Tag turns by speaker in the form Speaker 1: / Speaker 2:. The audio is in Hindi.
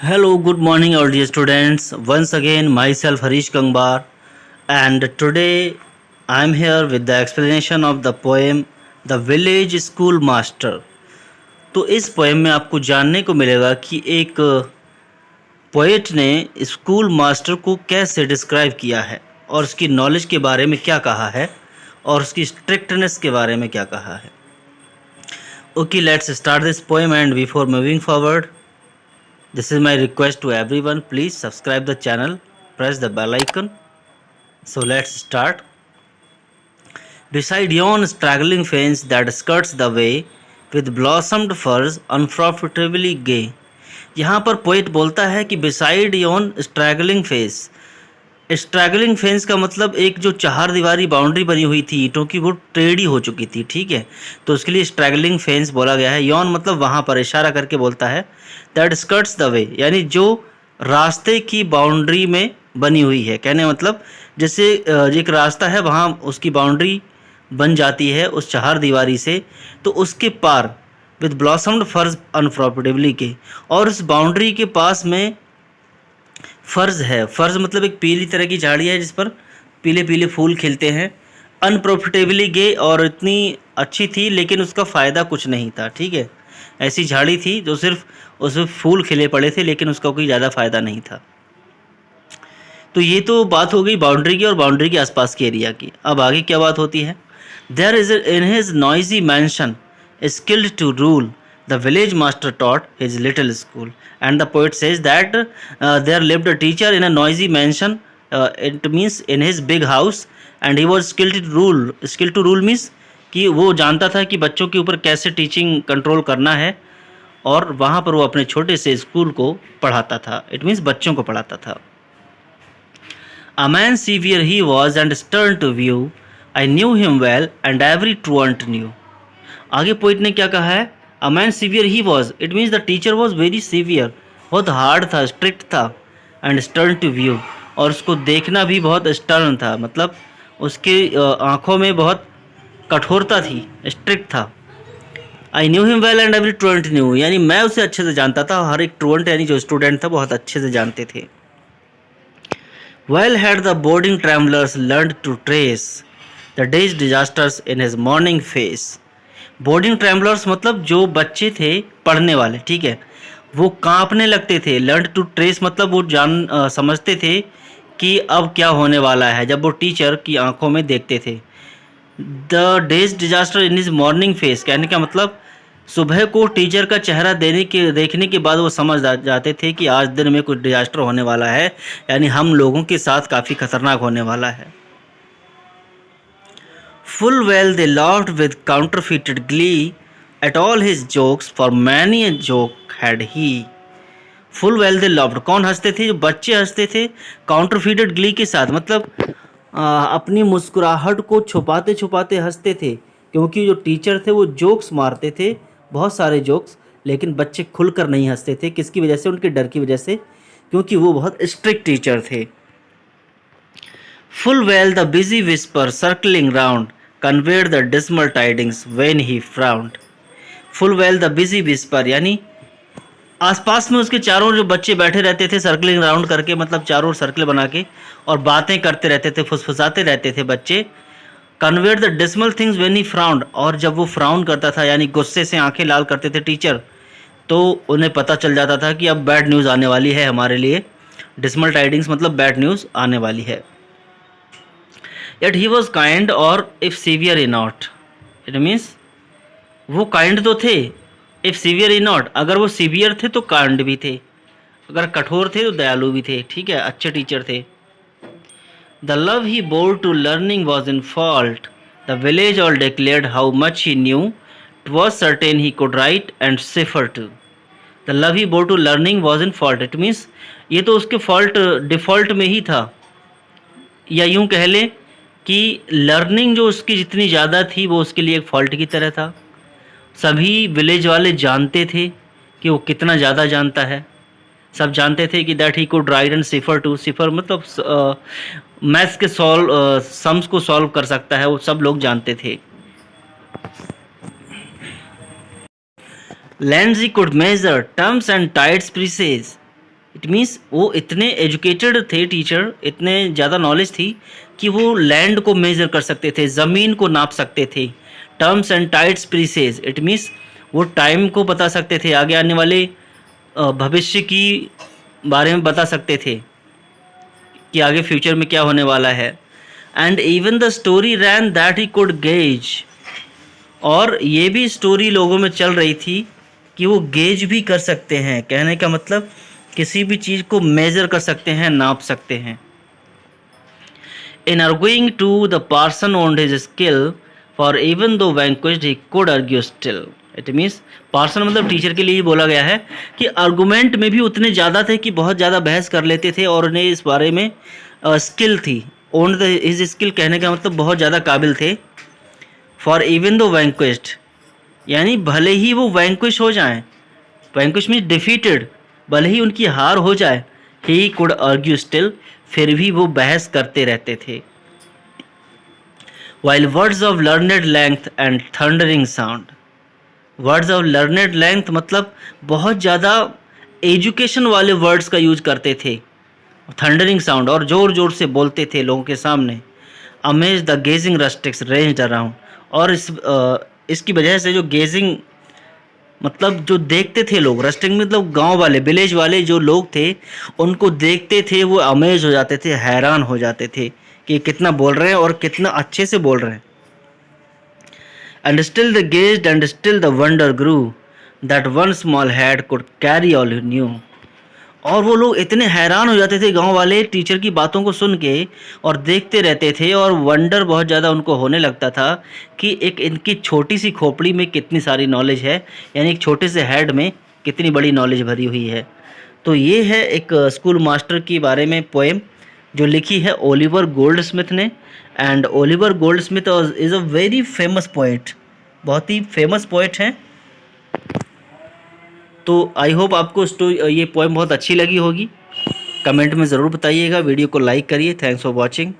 Speaker 1: Hello, good morning, our dear students. Once again, myself Harish Gangbar, and today I am here with the explanation of the poem The Village School Master. तो इस पोएम में आपको जानने को मिलेगा कि एक पोएट ने स्कूल मास्टर को कैसे डिस्क्राइब किया है और उसकी नॉलेज के बारे में क्या कहा है और उसकी स्ट्रिक्टनेस के बारे में क्या कहा है. Okay, let's start this poem, and before moving forward, this is my request to everyone. Please subscribe the channel, press the bell icon. So let's start. Beside yon straggling fence that skirts the way, with blossomed firs unprofitably gay. यहाँ पर पोइट बोलता है कि beside yon straggling fence. Struggling fence का मतलब एक जो चार दीवारी बाउंड्री बनी हुई थी ईंटों की, वो टेढ़ी हो चुकी थी. ठीक है, तो उसके लिए स्ट्रैगलिंग फेंस बोला गया है. यॉन मतलब वहाँ पर इशारा करके बोलता है. दैट स्कर्ट्स द वे, यानी जो रास्ते की बाउंड्री में बनी हुई है. कहने मतलब जैसे एक रास्ता है, वहाँ उसकी बाउंड्री बन जाती है उस चार दीवारी से, तो उसके पार विद ब्लॉसम्ड फर्ज अनप्रॉफिटेबली के, और उस बाउंड्री के पास में फर्ज है. फर्ज मतलब एक पीली तरह की झाड़ी है जिस पर पीले पीले फूल खिलते हैं. अनप्रॉफिटेबली गे, और इतनी अच्छी थी लेकिन उसका फ़ायदा कुछ नहीं था. ठीक है, ऐसी झाड़ी थी जो सिर्फ उसमें फूल खिले पड़े थे लेकिन उसका कोई ज़्यादा फ़ायदा नहीं था. तो ये तो बात हो गई बाउंड्री की और बाउंड्री के आसपास के एरिया की. अब आगे क्या बात होती है. There is in his noisy mansion skilled to rule, the village master taught his little school. And the poet says that there lived a teacher in a noisy mansion. It means in his big house, and he was skilled to rule. Skilled to rule means कि वो जानता था कि बच्चों के ऊपर कैसे टीचिंग कंट्रोल करना है, और वहाँ पर वो अपने छोटे से स्कूल को पढ़ाता था. इट मीन्स बच्चों को पढ़ाता था. A man severe he was and stern to view. I knew him well and every truant knew. आगे पोइट ने क्या कहा है. A man severe he was, it means the teacher was very severe, बहुत हार्ड था, स्ट्रिक्ट था. एंड stern to view, और उसको देखना भी बहुत stern था, मतलब उसके आँखों में बहुत कठोरता थी, स्ट्रिक्ट था. I knew him well and every truant knew, यानी मैं उसे अच्छे से जानता था, हर एक truant यानी जो स्टूडेंट था बहुत अच्छे से जानते थे. Well had the boarding travelers learned to trace the day's disasters in his morning face. Boarding travellers मतलब जो बच्चे थे पढ़ने वाले, ठीक है, वो कांपने लगते थे. लर्न टू ट्रेस मतलब वो समझते थे कि अब क्या होने वाला है जब वो टीचर की आंखों में देखते थे. The days disaster in his morning face, कहने का मतलब सुबह को टीचर का चेहरा देखने के बाद वो समझ जाते थे कि आज दिन में कुछ डिजास्टर होने वाला है, यानी हम लोगों के साथ काफ़ी खतरनाक होने वाला है. Full well they laughed with counterfeited glee at all his jokes, for many a joke had he. Full well they laughed, कौन हंसते थे, जो बच्चे हंसते थे counterfeited glee के साथ, मतलब अपनी मुस्कुराहट को छुपाते छुपाते हंसते थे, क्योंकि जो टीचर थे वो जोक्स मारते थे, बहुत सारे जोक्स, लेकिन बच्चे खुलकर नहीं हंसते थे. किसकी वजह से, उनके डर की वजह से, क्योंकि वो बहुत स्ट्रिक्ट टीचर थे. Full well the busy whisper circling round conveyed the dismal tidings when he frowned. Full well the busy whisper, यानी आसपास में उसके चारों जो बच्चे बैठे रहते थे सर्कलिंग राउंड करके, मतलब चारों सर्कल बना के और बातें करते रहते थे, फुसफुसाते रहते थे बच्चे. Conveyed the dismal things when he frowned, और जब वो फ्राउन करता था यानी गुस्से से आंखें लाल करते थे टीचर, तो उन्हें पता चल जाता था कि अब बैड न्यूज़ आने वाली है हमारे लिए. डिसमल टाइडिंग्स मतलब बैड न्यूज़ आने वाली है. Yet he was kind, or if severe he not. It means वो काइंड तो थे, if severe he not, अगर वो सीवियर थे तो काइंड भी थे, अगर कठोर थे तो दयालु भी थे. ठीक है, अच्छे टीचर थे. The love he bore to learning was in fault. The village all declared how much he knew. It was certain he could write and cipher too. The love he bore to learning was in fault. It means ये तो उसके फॉल्ट डिफ़ॉल्ट में ही था, या यूँ कह लें कि लर्निंग जो उसकी जितनी ज़्यादा थी वो उसके लिए एक फॉल्ट की तरह था. सभी विलेज वाले जानते थे कि वो कितना ज़्यादा जानता है. सब जानते थे कि that he could write and cipher too. Cipher मतलब मैथ्स के सम्स को सॉल्व कर सकता है, वो सब लोग जानते थे। Lands could measure terms and tides presage. It means वो इतने एजुकेटेड थे टीचर, इतने ज़्यादा नॉलेज थी कि वो लैंड को मेजर कर सकते थे, ज़मीन को नाप सकते थे। Terms and tides presage, it means वो टाइम को बता सकते थे, आगे आने वाले भविष्य की बारे में बता सकते थे कि आगे फ्यूचर में क्या होने वाला है। And even the story ran that he could gauge, और ये भी स्टोरी लोगों में चल रही थी कि वो गेज भी कर सकते हैं। कहने का मतलब किसी भी चीज़ को मेजर कर सकते हैं, नाप सकते हैं। In arguing too the person owned his skill for even though vanquished he could argue still. It means parson मतलब टीचर के लिए ही बोला गया है कि आर्गूमेंट में भी उतने ज़्यादा थे कि बहुत ज़्यादा बहस कर लेते थे और उन्हें इस बारे में स्किल थी। ओन द हिज स्किल कहने का मतलब बहुत ज़्यादा काबिल थे। फॉर इवन दो वैंक्विश्ड यानी भले ही वो वैंक्विश हो जाएं, वैंक्विश मीन्स डिफीटेड, भले ही उनकी हार हो जाए, ही कुड आर्ग्यू स्टिल, फिर भी वो बहस करते रहते थे। While words of learned length and thundering sound. Words of learned length मतलब बहुत ज़्यादा एजुकेशन वाले वर्ड्स का यूज करते थे। थंडरिंग साउंड, और ज़ोर ज़ोर से बोलते थे लोगों के सामने। Amaze the gazing rustics ranged around, और इसकी वजह से जो गेजिंग मतलब जो देखते थे लोग, रस्टिंग मतलब गांव वाले, विलेज वाले जो लोग थे, उनको देखते थे वो अमेज हो जाते थे, हैरान हो जाते थे कि कितना बोल रहे हैं और कितना अच्छे से बोल रहे हैं। And still they gazed, and still the wonder grew that one small head could carry all he knew. और वो लोग इतने हैरान हो जाते थे गांव वाले टीचर की बातों को सुन के, और देखते रहते थे, और वंडर बहुत ज़्यादा उनको होने लगता था कि एक इनकी छोटी सी खोपड़ी में कितनी सारी नॉलेज है, यानी एक छोटे से हेड में कितनी बड़ी नॉलेज भरी हुई है। तो ये है एक स्कूल मास्टर के बारे में पोएम जो लिखी है ओलिवर गोल्डस्मिथ ने। And Oliver Goldsmith is a very famous poet, बहुत ही फेमस पोएट हैं। तो आई होप आपको ये पोएम बहुत अच्छी लगी होगी। कमेंट में ज़रूर बताइएगा, वीडियो को लाइक करिए। Thanks for watching.